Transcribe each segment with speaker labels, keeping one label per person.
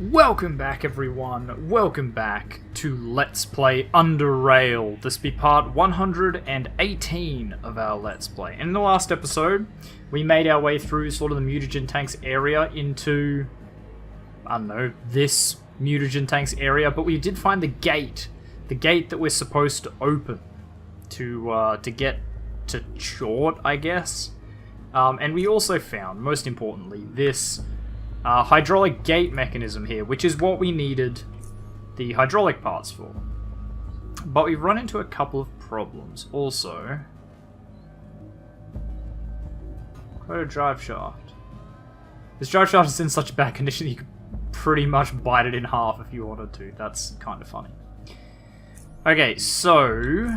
Speaker 1: Welcome back everyone, welcome back to Let's Play UnderRail. This be part 118 of our Let's Play. In the last episode, we made our way through sort of the mutagen tanks area into, I don't know, this mutagen tanks area, but we did find the gate that we're supposed to open to get to Chort, I guess. And we also found, most importantly, this hydraulic gate mechanism here, which is what we needed the hydraulic parts for. But we've run into a couple of problems. Also, quite a drive shaft. This drive shaft is in such bad condition that you could pretty much bite it in half if you wanted to. That's kind of funny. Okay, so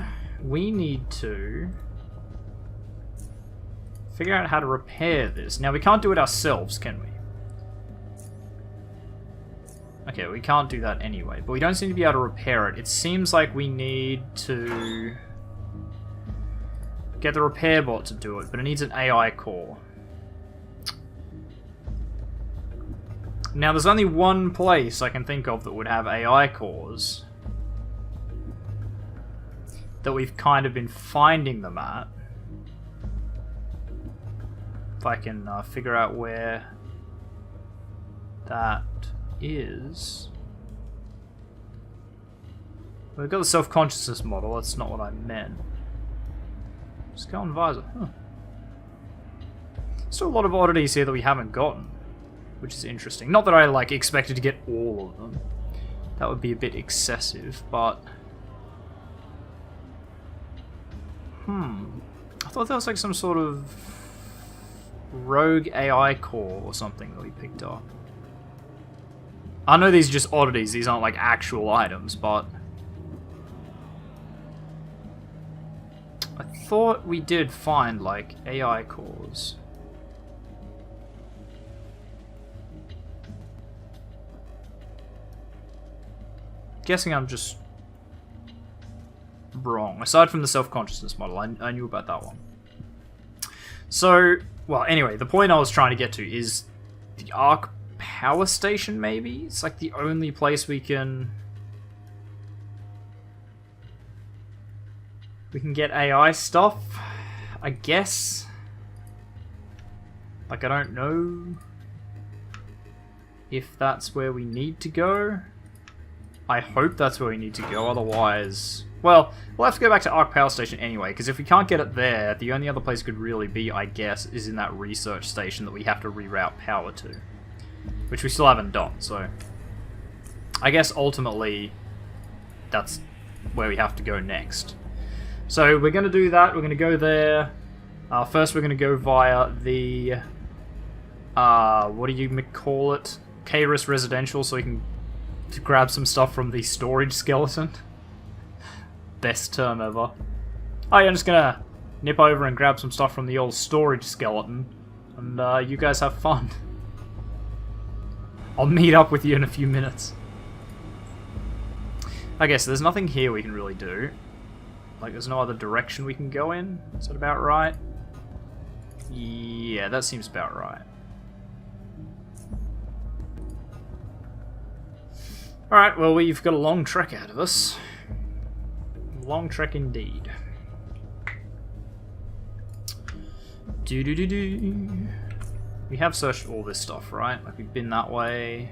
Speaker 1: we need to figure out how to repair this. Now, we can't do it ourselves, can we? Okay, we can't do that anyway, but we don't seem to be able to repair it. It seems like we need to get the repair bot to do it, but it needs an AI core. Now, there's only one place I can think of that would have AI cores that we've kind of been finding them at. If I can figure out where that is. We've got the self-consciousness model, that's not what I meant. Skull and visor. Huh. Still a lot of oddities here that we haven't gotten, which is interesting. Not that I expected to get all of them. That would be a bit excessive, but I thought that was like some sort of rogue AI core or something that we picked up. I know these are just oddities, these aren't like actual items, but I thought we did find like AI cores. Guessing I'm just wrong. Aside from the self-consciousness model, I knew about that one. So, well, anyway, the point I was trying to get to is the Arke Power Station, maybe? It's like the only place we can get AI stuff, I guess. Like, I don't know if that's where we need to go. I hope that's where we need to go, otherwise, well, we'll have to go back to Arke Power Station anyway, because if we can't get it there, the only other place it could really be, I guess, is in that research station that we have to reroute power to. Which we still haven't done, so I guess ultimately that's where we have to go next. So we're going to do that, we're going to go there. First we're going to go via the, what do you call it? K-Ris Residential, so we can grab some stuff from the storage skeleton. Best term ever. Oh yeah, I'm just going to nip over and grab some stuff from the old storage skeleton, and you guys have fun. I'll meet up with you in a few minutes. Okay, so there's nothing here we can really do. Like, there's no other direction we can go in. Is that about right? Yeah, that seems about right. Alright, well, we've got a long trek ahead of us. Long trek indeed. Do-do-do-do. We have searched all this stuff, right? Like, we've been that way.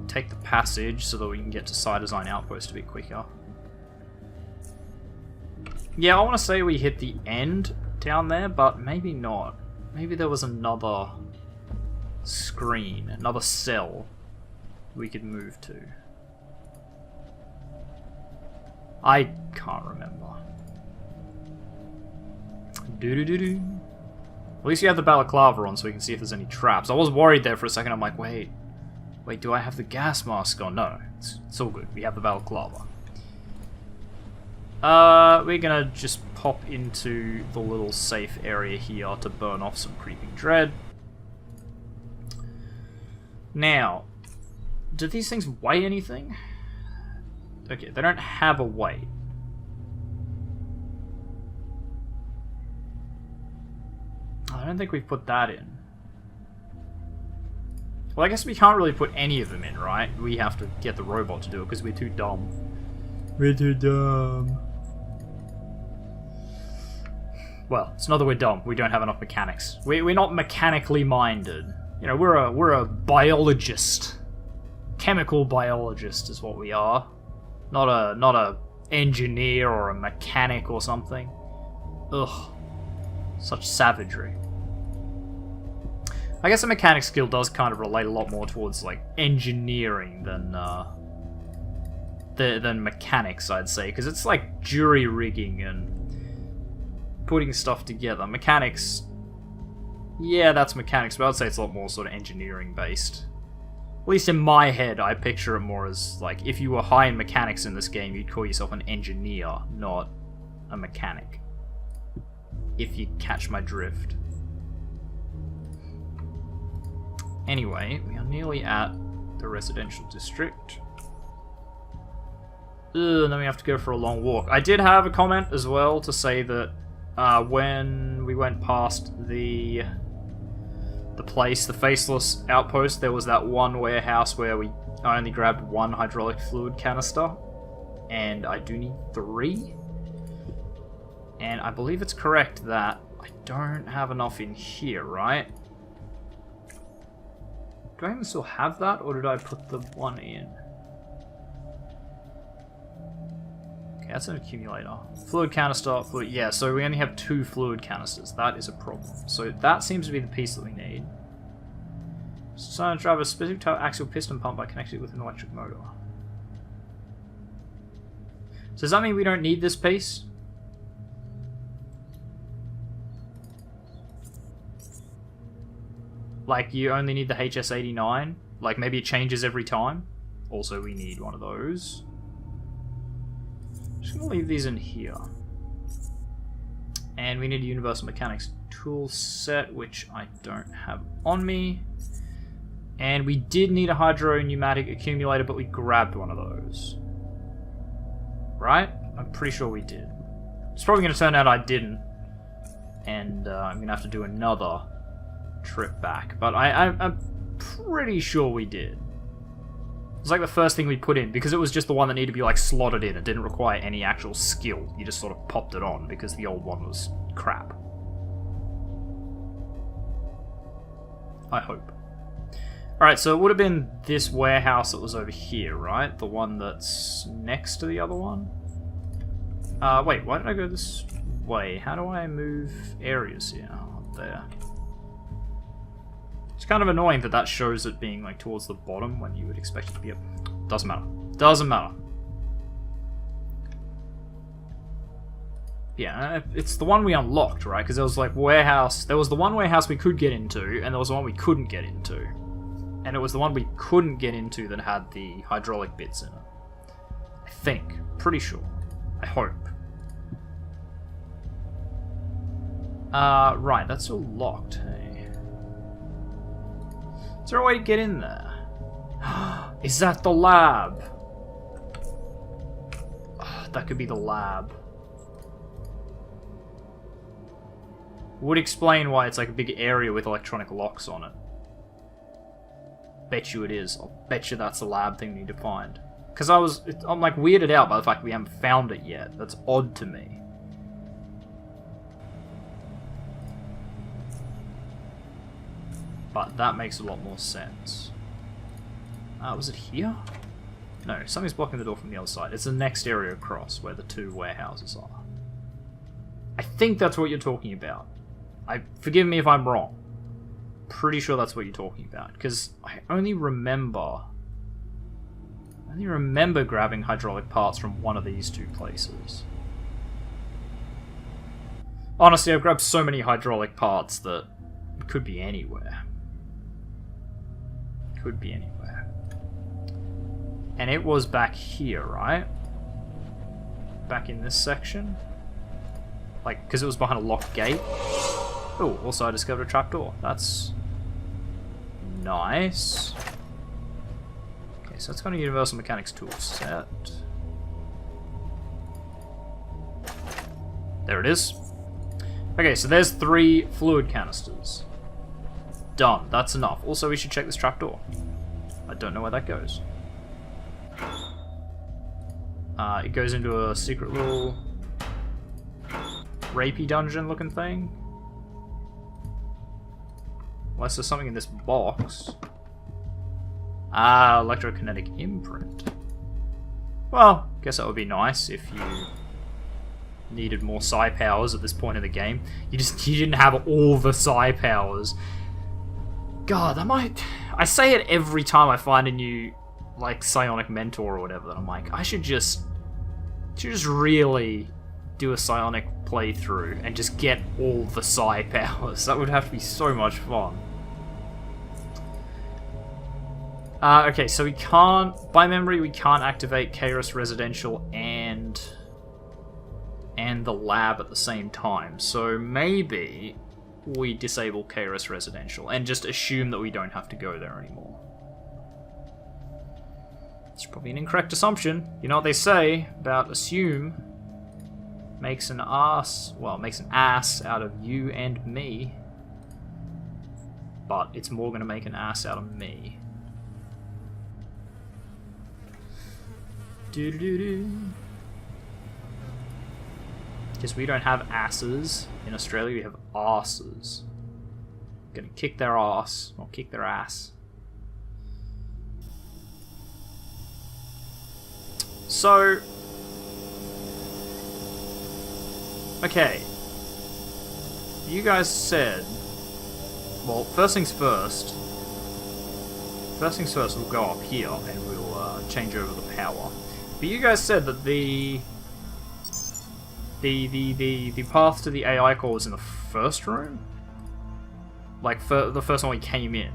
Speaker 1: Take the passage so that we can get to Site Design Outpost a bit quicker. Yeah, I want to say we hit the end down there, but maybe not. Maybe there was another screen, another cell we could move to. I can't remember. Do-do-do-do. At least you have the balaclava on so we can see if there's any traps. I was worried there for a second. I'm like, wait, do I have the gas mask on? No, it's all good. We have the balaclava. We're gonna just pop into the little safe area here to burn off some creeping dread. Now, do these things weigh anything? Okay, they don't have a weight. I don't think we've put that in. Well, I guess we can't really put any of them in, right? We have to get the robot to do it because we're too dumb. We're too dumb. Well, it's not that we're dumb. We don't have enough mechanics. We're not mechanically minded. You know, we're a biologist. Chemical biologist is what we are. Not a engineer or a mechanic or something. Ugh. Such savagery. I guess a mechanic skill does kind of relate a lot more towards like engineering than mechanics, I'd say, because it's like jury rigging and putting stuff together. Mechanics, yeah, that's mechanics, but I'd say it's a lot more sort of engineering based. At least in my head, I picture it more as like if you were high in mechanics in this game, you'd call yourself an engineer, not a mechanic. If you catch my drift. Anyway, we are nearly at the residential district. Ugh, and then we have to go for a long walk. I did have a comment as well to say that when we went past the place, the Faceless Outpost, there was that one warehouse where we only grabbed one hydraulic fluid canister. And I do need 3. And I believe it's correct that I don't have enough in here, right? Do I even still have that, or did I put the one in? Okay, that's an accumulator. Fluid canister, fluid, yeah, so we only have 2 fluid canisters. That is a problem. So that seems to be the piece that we need. So drive a specific type of axial piston pump by connecting it with an electric motor. So does that mean we don't need this piece? Like, you only need the HS89? Like, maybe it changes every time? Also, we need one of those. Just gonna leave these in here. And we need a Universal Mechanics tool set, which I don't have on me. And we did need a hydro-pneumatic accumulator, but we grabbed one of those. Right? I'm pretty sure we did. It's probably going to turn out I didn't. And I'm going to have to do another trip back, but I'm pretty sure we did. It's like the first thing we put in, because it was just the one that needed to be like slotted in. It didn't require any actual skill. You just sort of popped it on because the old one was crap. I hope. Alright, so it would have been this warehouse that was over here, right? The one that's next to the other one? Wait, why did I go this way? How do I move areas here? Up there. It's kind of annoying that that shows it being like towards the bottom when you would expect it to be up. Doesn't matter. Doesn't matter. Yeah, it's the one we unlocked, right? Because there was like warehouse. There was the one warehouse we could get into, and there was the one we couldn't get into. And it was the one we couldn't get into that had the hydraulic bits in it. I think. Pretty sure. I hope. Right, that's all locked, hey? Is there a way to get in there? Is that the lab? Oh, that could be the lab. Would explain why it's like a big area with electronic locks on it. Bet you it is. I'll bet you that's the lab thing we need to find. Because I'm like weirded out by the fact we haven't found it yet. That's odd to me. But that makes a lot more sense. Was it here? No, something's blocking the door from the other side. It's the next area across where the 2 warehouses are. I think that's what you're talking about. Forgive me if I'm wrong. Pretty sure that's what you're talking about. Because I only remember grabbing hydraulic parts from one of these 2 places. Honestly, I've grabbed so many hydraulic parts that it could be anywhere. Could be anywhere. And it was back here, right? Back in this section? Like, because it was behind a locked gate? Oh, also I discovered a trapdoor. That's nice. Okay, so that's got a Universal Mechanics tool set. There it is. Okay, so there's 3 fluid canisters. Done. That's enough. Also, we should check this trapdoor. I don't know where that goes. It goes into a secret little rapey dungeon looking thing. Unless there's something in this box. Ah, electrokinetic imprint. Well, guess that would be nice if you needed more psi powers at this point in the game. You didn't have all the psi powers. God, that might... I say it every time I find a new, like, psionic mentor or whatever, that I'm like, I should just really do a psionic playthrough and just get all the psi powers. That would have to be so much fun. Okay, so we can't, by memory, we can't activate Kairos Residential and the lab at the same time. So maybe we disable Kairos Residential and just assume that we don't have to go there anymore. It's probably an incorrect assumption. You know what they say about assume makes an ass, well, makes an ass out of you and me. But it's more going to make an ass out of me. Because we don't have asses in Australia, we have asses. Gonna kick their ass, or kick their ass. So, okay, you guys said, well, first things first, we'll go up here and we'll change over the power. But you guys said that the path to the AI core was in the first room? Like, the first one we came in.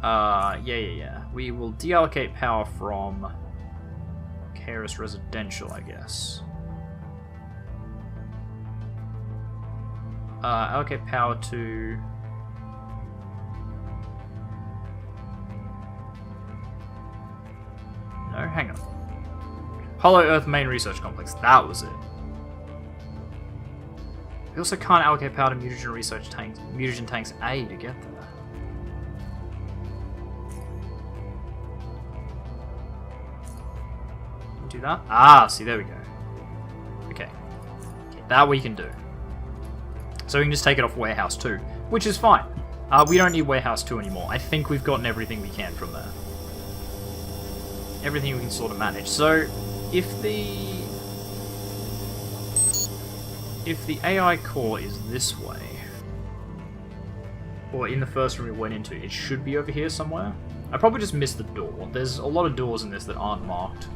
Speaker 1: Yeah. We will deallocate power from Kairos Residential, I guess. Allocate power to... No, hang on. Hollow Earth Main Research Complex, that was it. We also can't allocate power to mutagen research tanks, mutagen tanks A to get there. Do that? Ah, see, there we go. Okay, that we can do. So we can just take it off Warehouse 2, which is fine. We don't need Warehouse 2 anymore. I think we've gotten everything we can from there. Everything we can sort of manage. So, if the AI core is this way, or in the first room we went into, it should be over here somewhere. I probably just missed the door. There's a lot of doors in this that aren't marked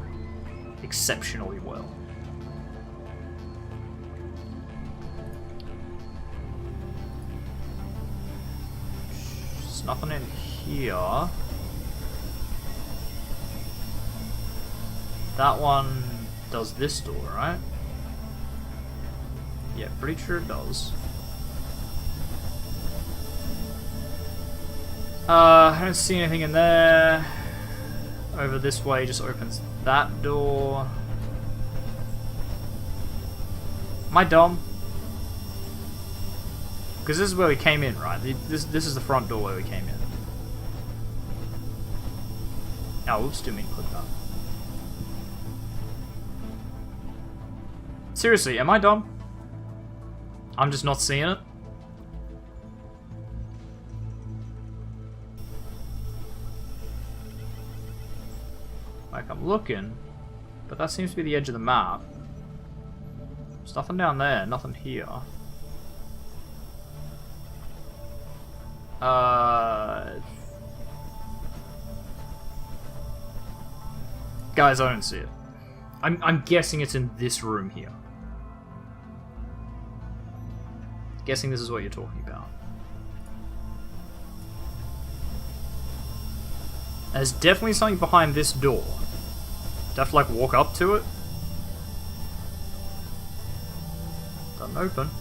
Speaker 1: exceptionally well. There's nothing in here. That one does this door, right? Yeah, pretty sure it does. I don't see anything in there. Over this way just opens that door. Am I dumb? Because this is where we came in, right? This is the front door where we came in. Oh, whoops, didn't mean to click that. Seriously, am I dumb? I'm just not seeing it? Like, I'm looking, but that seems to be the edge of the map. There's nothing down there, nothing here. Guys, I don't see it. I'm guessing it's in this room here. Guessing this is what you're talking about. There's definitely something behind this door. Do I have to, like, walk up to it? Doesn't open.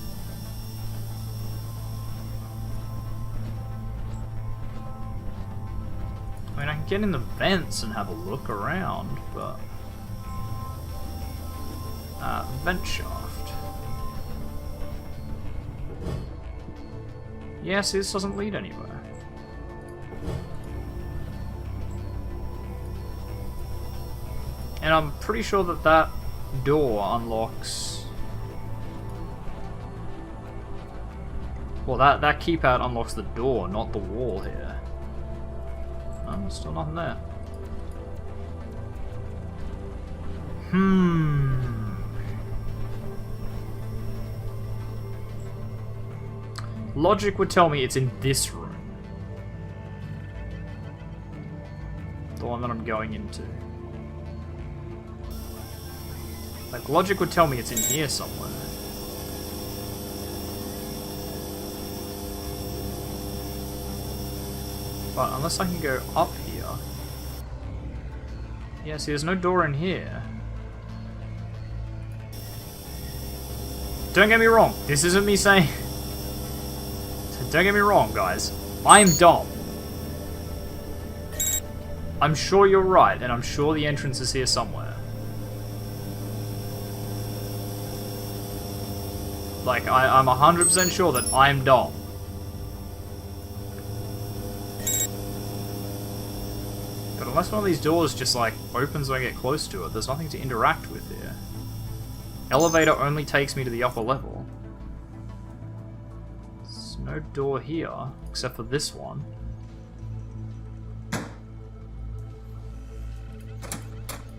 Speaker 1: I mean, I can get in the vents and have a look around, but... vent shaft. Yeah, see, this doesn't lead anywhere. And I'm pretty sure that that door unlocks... Well, that keypad unlocks the door, not the wall here. Oh, still nothing there. Logic would tell me it's in this room. The one that I'm going into. Like, logic would tell me it's in here somewhere. But unless I can go up here... Yeah, see, there's no door in here. Don't get me wrong, this isn't me saying... Don't get me wrong, guys. I'm dumb. I'm sure you're right, and I'm sure the entrance is here somewhere. Like, I'm 100% sure that I'm dumb. But unless one of these doors just, like, opens when I get close to it, there's nothing to interact with here. Elevator only takes me to the upper level. There's no door here, except for this one.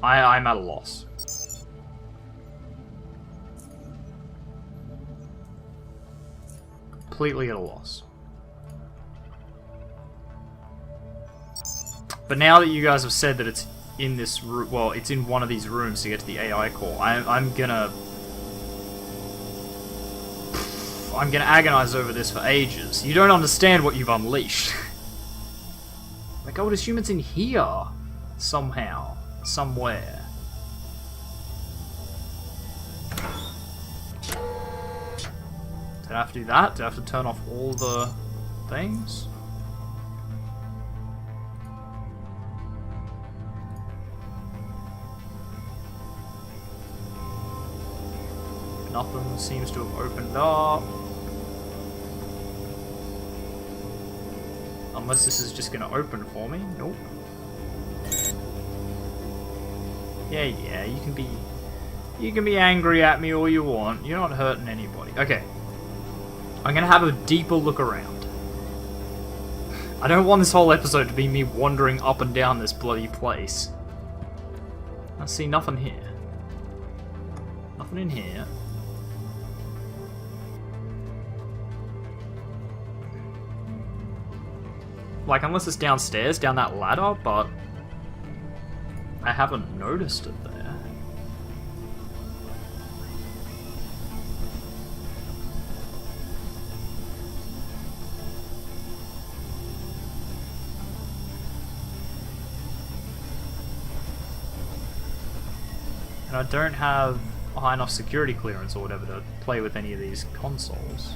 Speaker 1: I'm at a loss. Completely at a loss. But now that you guys have said that it's in this room, well, it's in one of these rooms to get to the AI core, I'm gonna agonize over this for ages. You don't understand what you've unleashed. Like, I would assume it's in here somehow, somewhere. Did I have to do that? Did I have to turn off all the things? Nothing seems to have opened up. Unless this is just going to open for me. Nope. Yeah, you can be angry at me all you want. You're not hurting anybody. Okay. I'm going to have a deeper look around. I don't want this whole episode to be me wandering up and down this bloody place. I see nothing here. Nothing in here. Like, unless it's downstairs, down that ladder, but I haven't noticed it there. And I don't have a high enough security clearance or whatever to play with any of these consoles.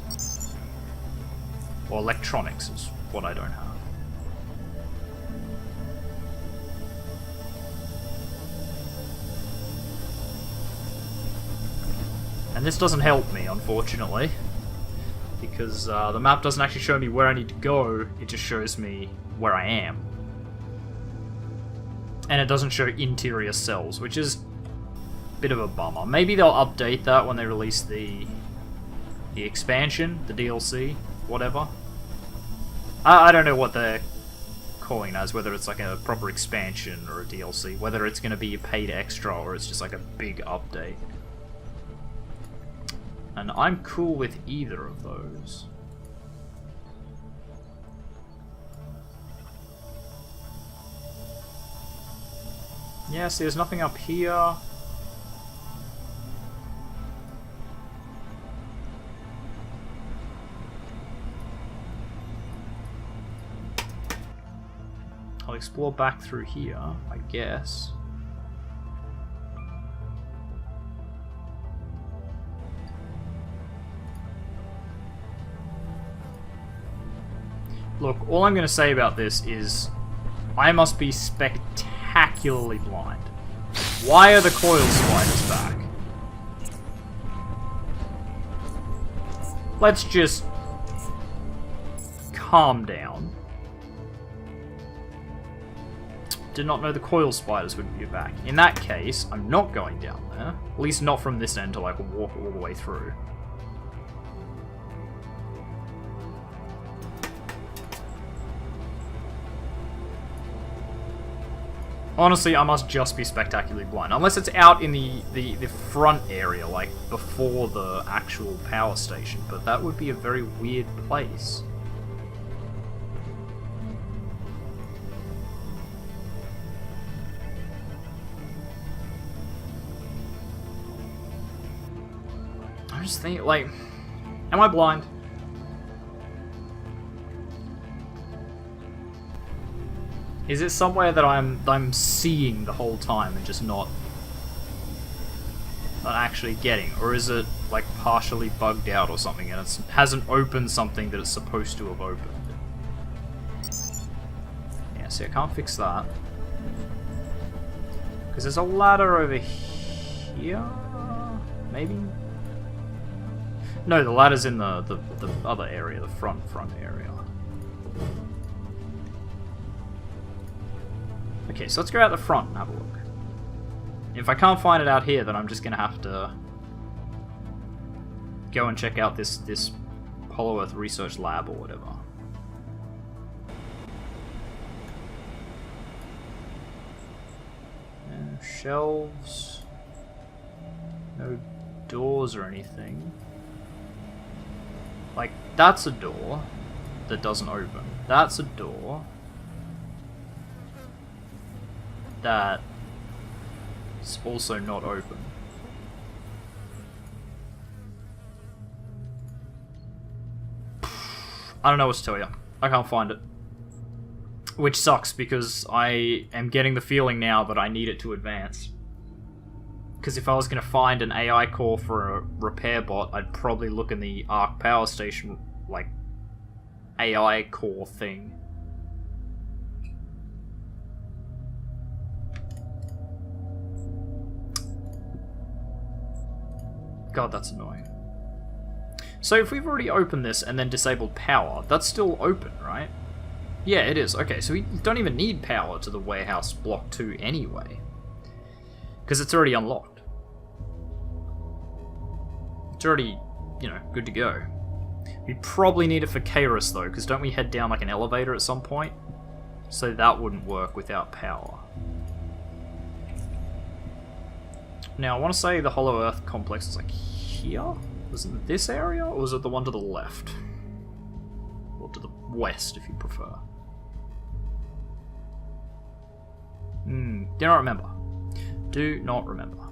Speaker 1: Or electronics is what I don't have. And this doesn't help me, unfortunately, because the map doesn't actually show me where I need to go, it just shows me where I am. And it doesn't show interior cells, which is a bit of a bummer. Maybe they'll update that when they release the expansion, the DLC, whatever. I don't know what they're calling it as, whether it's like a proper expansion or a DLC, whether it's going to be a paid extra or it's just like a big update. And I'm cool with either of those. Yeah, see, there's nothing up here. I'll explore back through here, I guess. Look, all I'm going to say about this is I must be spectacularly blind. Why are the coil spiders back? calm down. Did not know the coil spiders would be back. In that case, I'm not going down there. At least not from this end till I can walk all the way through. Honestly, I must just be spectacularly blind. Unless it's out in the front area, like before the actual power station. But that would be a very weird place. I'm just thinking, like, am I blind? Is it somewhere that I'm seeing the whole time and just not actually getting? Or is it, like, partially bugged out or something and it hasn't opened something that it's supposed to have opened? Yeah, see, I can't fix that. Because there's a ladder over here? Maybe? No, the ladder's in the other area, the front area. Okay, so let's go out the front and have a look. If I can't find it out here, then I'm just gonna have to go and check out this Hollow Earth Research Lab or whatever. No shelves. No doors or anything. Like, that's a door that doesn't open. That's a door that is also not open. I don't know what to tell you. I can't find it. Which sucks, because I am getting the feeling now that I need it to advance. Because if I was going to find an AI core for a repair bot, I'd probably look in the Arke Power Station, like, AI core thing. God, that's annoying. So if we've already opened this and then disabled power, that's still open, right? Yeah, it is. Okay, so we don't even need power to the warehouse block 2 anyway. Because it's already unlocked. It's already, you know, good to go. We probably need it for Kairos though, because don't we head down like an elevator at some point? So that wouldn't work without power. Now, I want to say the Hollow Earth complex is like here? Was it this area, or was it the one to the left? Or to the west, if you prefer. Do not remember. Do not remember.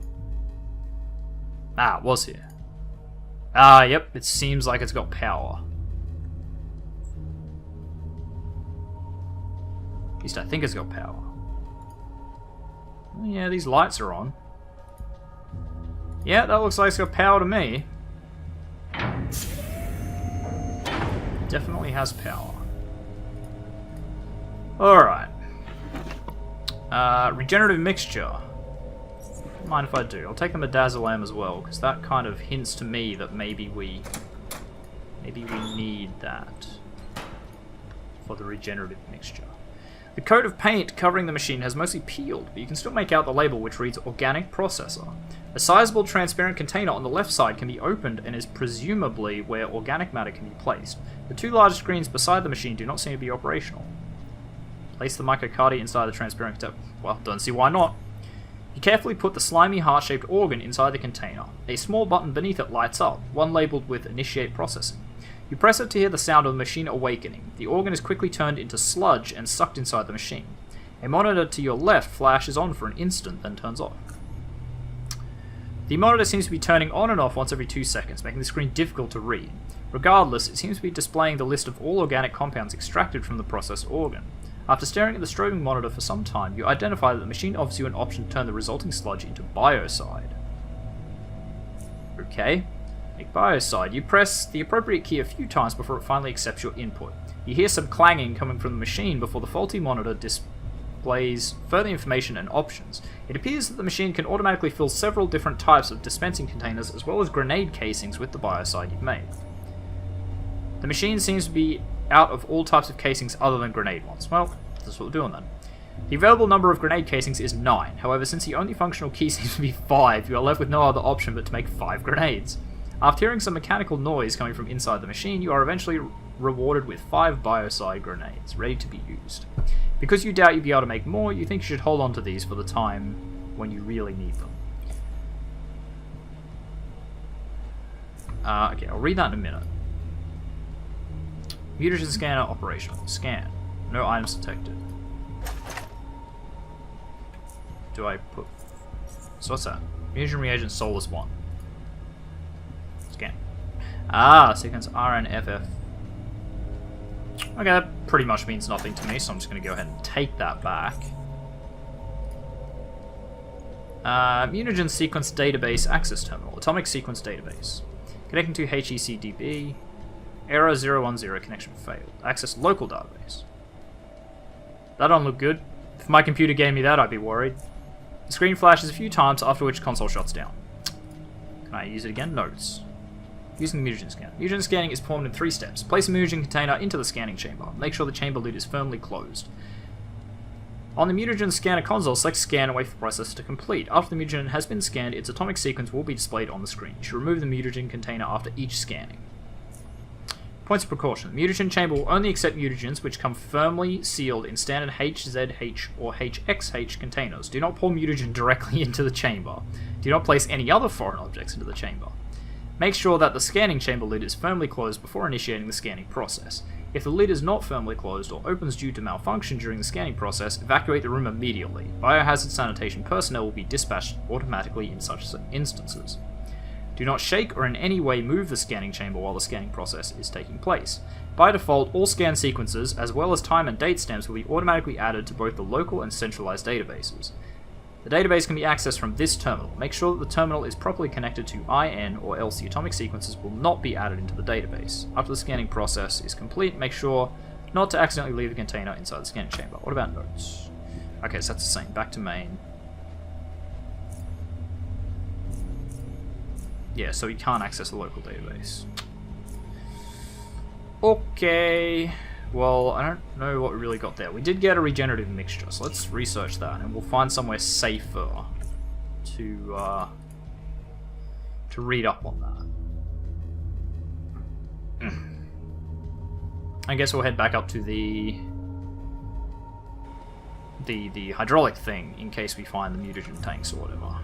Speaker 1: Ah, it was here. Ah, yep, it seems like it's got power. At least I think it's got power. Yeah, these lights are on. Yeah, that looks like it's got power to me. Definitely has power. Alright. Regenerative mixture. Don't mind if I do. I'll take the Midazolam as well, because that kind of hints to me that maybe we need that for the regenerative mixture. The coat of paint covering the machine has mostly peeled, but you can still make out the label which reads Organic Processor. A sizable transparent container on the left side can be opened and is presumably where organic matter can be placed. The two large screens beside the machine do not seem to be operational. Place the microcardia inside the transparent container. Well, don't see why not. You carefully put the slimy heart-shaped organ inside the container. A small button beneath it lights up, one labelled with Initiate Processing. You press it to hear the sound of the machine awakening. The organ is quickly turned into sludge and sucked inside the machine. A monitor to your left flashes on for an instant, then turns off. The monitor seems to be turning on and off once every 2 seconds, making the screen difficult to read. Regardless, it seems to be displaying the list of all organic compounds extracted from the processed organ. After staring at the strobing monitor for some time, you identify that the machine offers you an option to turn the resulting sludge into biocide. Okay. Make biocide. You press the appropriate key a few times before it finally accepts your input. You hear some clanging coming from the machine before the faulty monitor displays further information and options. It appears that the machine can automatically fill several different types of dispensing containers as well as grenade casings with the biocide you've made. The machine seems to be out of all types of casings other than grenade ones. Well, that's what we're doing then. The available number of grenade casings is 9. However, since the only functional key seems to be 5, you are left with no other option but to make 5 grenades. After hearing some mechanical noise coming from inside the machine, you are eventually rewarded with 5 biocide grenades, ready to be used. Because you doubt you'll be able to make more, you think you should hold on to these for the time when you really need them. Okay, I'll read that in a minute. Mutagen scanner operational. Scan. No items detected. Do I put... So what's that? Mutagen reagent soulless 1. Scan. Ah, sequence RNFF. Okay, that pretty much means nothing to me, so I'm just going to go ahead and take that back. Mutagen sequence database access terminal. Atomic sequence database. Connecting to HECDB. Error 010, connection failed. Access local database. That don't look good. If my computer gave me that, I'd be worried. The screen flashes a few times, after which console shuts down. Can I use it again? Notes. Using the mutagen scanner. Mutagen scanning is performed in 3 steps. Place a mutagen container into the scanning chamber. Make sure the chamber lid is firmly closed. On the mutagen scanner console, select Scan and wait for the process to complete. After the mutagen has been scanned, its atomic sequence will be displayed on the screen. You should remove the mutagen container after each scanning. Points of precaution. The mutagen chamber will only accept mutagens which come firmly sealed in standard HZH or HXH containers. Do not pour mutagen directly into the chamber. Do not place any other foreign objects into the chamber. Make sure that the scanning chamber lid is firmly closed before initiating the scanning process. If the lid is not firmly closed or opens due to malfunction during the scanning process, evacuate the room immediately. Biohazard sanitation personnel will be dispatched automatically in such instances. Do not shake or in any way move the scanning chamber while the scanning process is taking place. By default, all scan sequences, as well as time and date stamps, will be automatically added to both the local and centralized databases. The database can be accessed from this terminal. Make sure that the terminal is properly connected to IN, or else the atomic sequences will not be added into the database. After the scanning process is complete, make sure not to accidentally leave the container inside the scanning chamber. What about notes? Okay, so that's the same. Back to main. Yeah, so we can't access the local database. Okay. Well, I don't know what we really got there. We did get a regenerative mixture, so let's research that, and we'll find somewhere safer to read up on that. I guess we'll head back up to the hydraulic thing in case we find the mutagen tanks or whatever.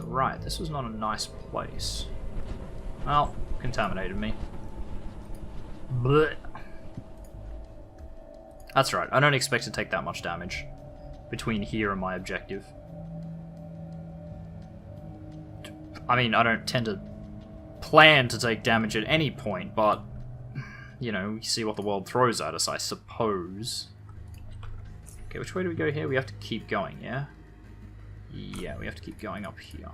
Speaker 1: Right, this was not a nice place. Well, contaminated me. Blech. That's right, I don't expect to take that much damage between here and my objective. I mean, I don't tend to plan to take damage at any point, but, you know, we see what the world throws at us, I suppose. Okay, which way do we go here? We have to keep going, yeah? Yeah, we have to keep going up here.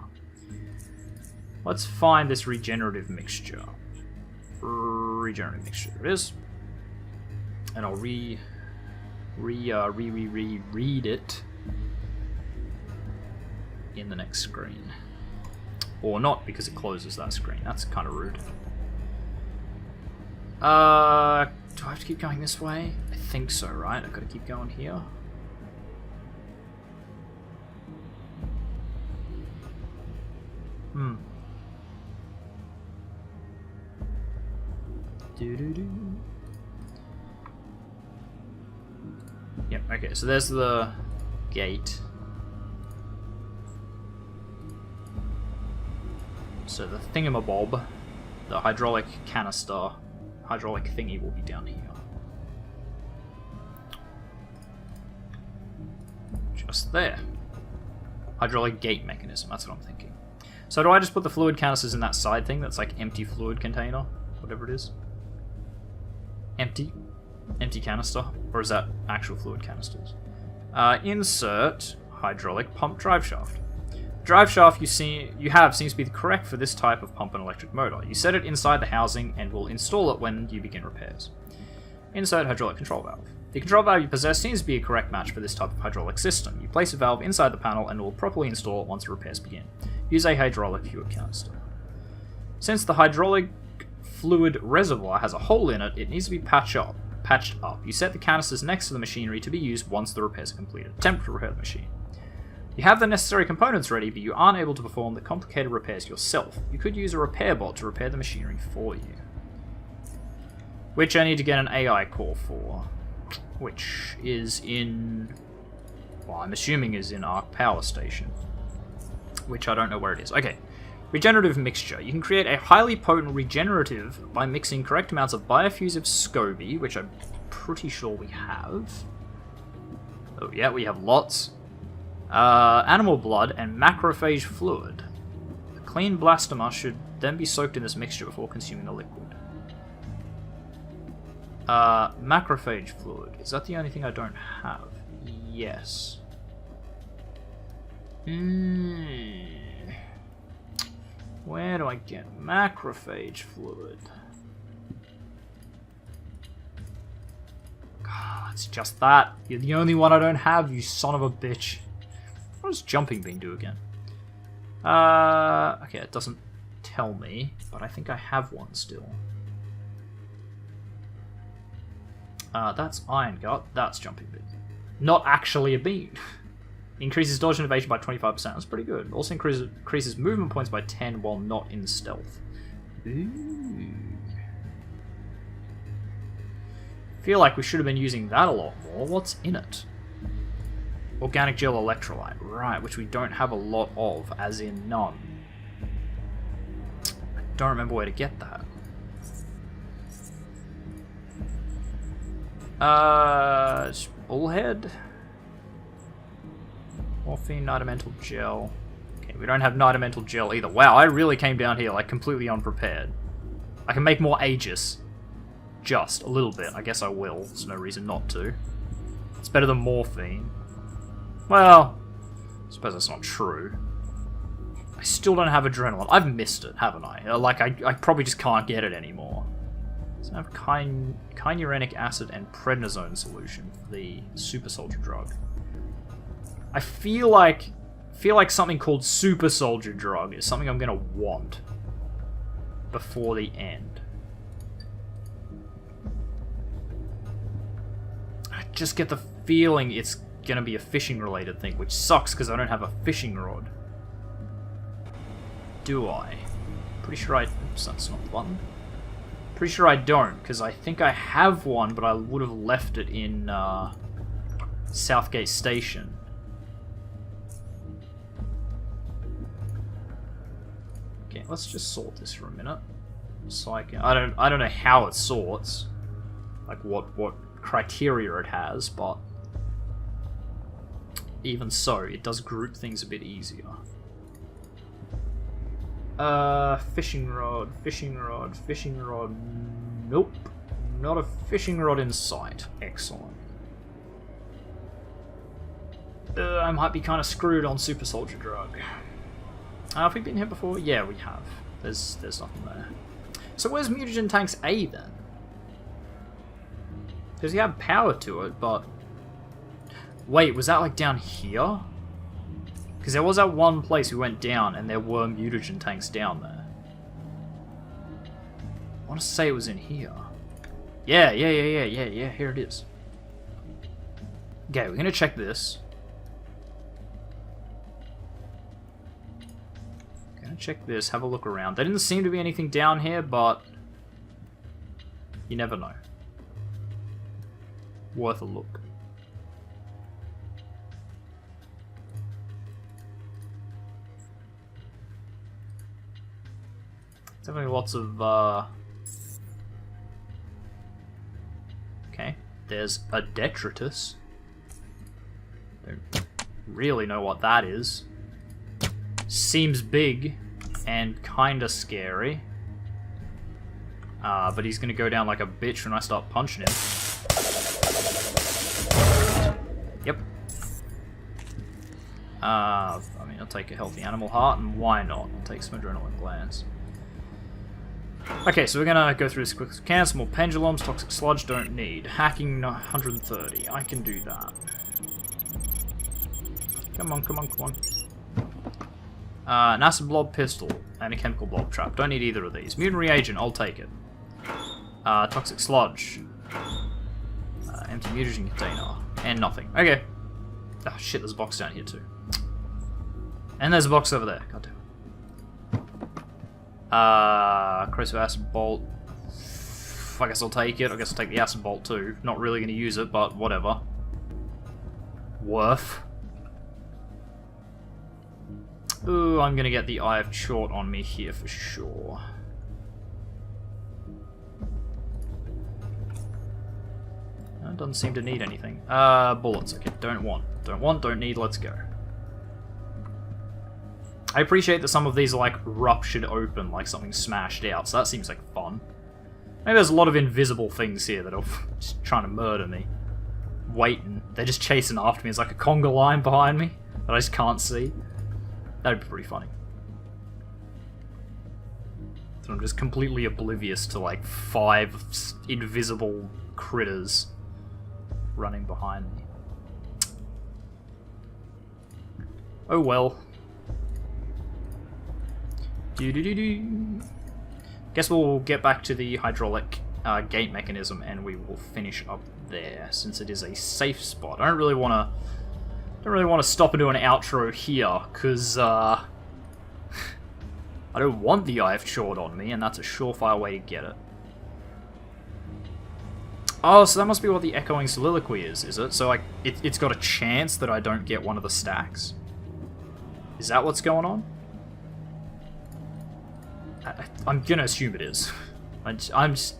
Speaker 1: Let's find this regenerative mixture. Regenerative mixture, there it is. And I'll read it in the next screen. Or not, because it closes that screen. That's kind of rude. Do I have to keep going this way? I think so, right? I've got to keep going here. Yep, okay, so there's the gate. So the thingamabob, the hydraulic canister, hydraulic thingy will be down here. Just there. Hydraulic gate mechanism, that's what I'm thinking. So do I just put the fluid canisters in that side thing that's like empty fluid container? Whatever it is. Empty canister? Or is that actual fluid canisters? Insert hydraulic pump drive shaft. The drive shaft you have seems to be correct for this type of pump and electric motor. You set it inside the housing and will install it when you begin repairs. Insert hydraulic control valve. The control valve you possess seems to be a correct match for this type of hydraulic system. You place a valve inside the panel and it will properly install it once repairs begin. Use a hydraulic fluid canister. Since the hydraulic fluid reservoir has a hole in it, it needs to be patched up. You set the canisters next to the machinery to be used once the repairs are completed. Attempt to repair the machine. You have the necessary components ready, but you aren't able to perform the complicated repairs yourself. You could use a repair bot to repair the machinery for you. Which I need to get an AI core for. Which is in... well, I'm assuming is in Arke Power Station. Which I don't know where it is. Okay. Regenerative mixture. You can create a highly potent regenerative by mixing correct amounts of biofusive SCOBY, which I'm pretty sure we have. Oh yeah, we have lots. Animal blood and macrophage fluid. A clean blastomer should then be soaked in this mixture before consuming the liquid. Macrophage fluid. Is that the only thing I don't have? Yes. Where do I get macrophage fluid? God, it's just that. You're the only one I don't have, you son of a bitch. What does jumping bean do again? Okay, it doesn't tell me, but I think I have one still. That's iron gut, that's jumping bean. Not actually a bean. Increases dodge and evasion by 25%, that's pretty good. Also increases movement points by 10 while not in stealth. Ooh. Feel like we should have been using that a lot more. What's in it? Organic gel electrolyte, right, which we don't have a lot of, as in none. I don't remember where to get that. Bullhead? Morphine, nitamental gel. Okay, we don't have nitamental gel either. Wow, I really came down here like completely unprepared. I can make more Aegis. Just a little bit. I guess I will. There's no reason not to. It's better than morphine. Well, I suppose that's not true. I still don't have adrenaline. I've missed it, haven't I? Like, I probably just can't get it anymore. So I have kynurenic acid and prednisone solution for the super soldier drug. I feel like something called super soldier drug is something I'm gonna want before the end. I just get the feeling it's gonna be a fishing related thing, which sucks because I don't have a fishing rod. Do I? Pretty sure I... oops, that's not the button. Pretty sure I don't, because I think I have one, but I would have left it in Southgate Station. Okay, let's just sort this for a minute. So I don't know how it sorts, like what criteria it has, but even so, it does group things a bit easier. Fishing rod. Nope. Not a fishing rod in sight. Excellent. I might be kind of screwed on super soldier drug. Have we been here before? Yeah, we have. There's nothing there. So where's mutagen tanks A then? Because you have power to it, but... wait, was that like down here? Because there was that one place we went down and there were mutagen tanks down there. I want to say it was in here. Yeah, here it is. Okay, we're going to check this. Gonna check this, have a look around. There didn't seem to be anything down here, but you never know. Worth a look. Definitely lots of, okay, there's a detritus. Don't really know what that is. Seems big and kinda scary. But he's gonna go down like a bitch when I start punching him. Yep. I mean, I'll take a healthy animal heart, and why not? I'll take some adrenaline glands. Okay, so we're gonna go through this as quick as we can. Some more pendulums, toxic sludge, don't need. Hacking 130, I can do that. Come on, come on, come on. An acid blob pistol and a chemical blob trap. Don't need either of these. Mutant reagent, I'll take it. Toxic sludge. Empty mutagen container. And nothing. Okay. Oh shit, there's a box down here too. And there's a box over there. God damn it. Corrosive acid bolt. I guess I'll take it. I guess I'll take the acid bolt too. Not really going to use it, but whatever. Worth. Ooh, I'm going to get the Eye of Chort on me here for sure. Doesn't seem to need anything. Bullets. Okay, don't want. Don't want, don't need, let's go. I appreciate that some of these are like ruptured open, like something smashed out, so that seems like fun. Maybe there's a lot of invisible things here that are just trying to murder me. Waiting. They're just chasing after me. There's like a conga line behind me that I just can't see. That'd be pretty funny. So I'm just completely oblivious to like 5 invisible critters running behind me. Oh well. Guess we'll get back to the hydraulic gate mechanism and we will finish up there since it is a safe spot. I don't really want to stop and do an outro here because I don't want the Eye of Chort on me, and that's a surefire way to get it. Oh, so that must be what the echoing soliloquy is it? So like, it's got a chance that I don't get one of the stacks? Is that what's going on? I'm gonna assume it is. I'm just...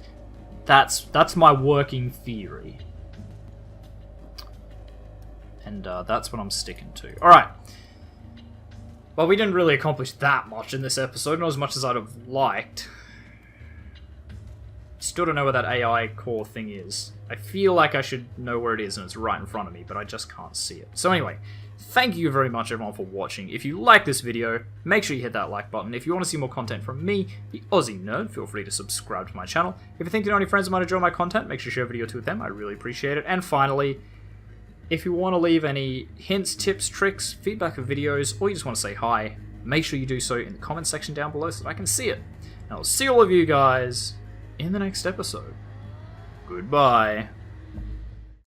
Speaker 1: That's my working theory. And that's what I'm sticking to. Alright. Well, we didn't really accomplish that much in this episode, not as much as I'd have liked. Still don't know where that AI core thing is. I feel like I should know where it is and it's right in front of me, but I just can't see it. So anyway, thank you very much everyone for watching. If you like this video, make sure you hit that like button. If you want to see more content from me, the TheOzzieNerd, feel free to subscribe to my channel. If you think you know any friends who might enjoy my content, make sure you share a video to with them. I really appreciate it. And finally, if you want to leave any hints, tips, tricks, feedback of videos, or you just want to say hi, make sure you do so in the comment section down below so that I can see it. And I'll see all of you guys in the next episode. Goodbye.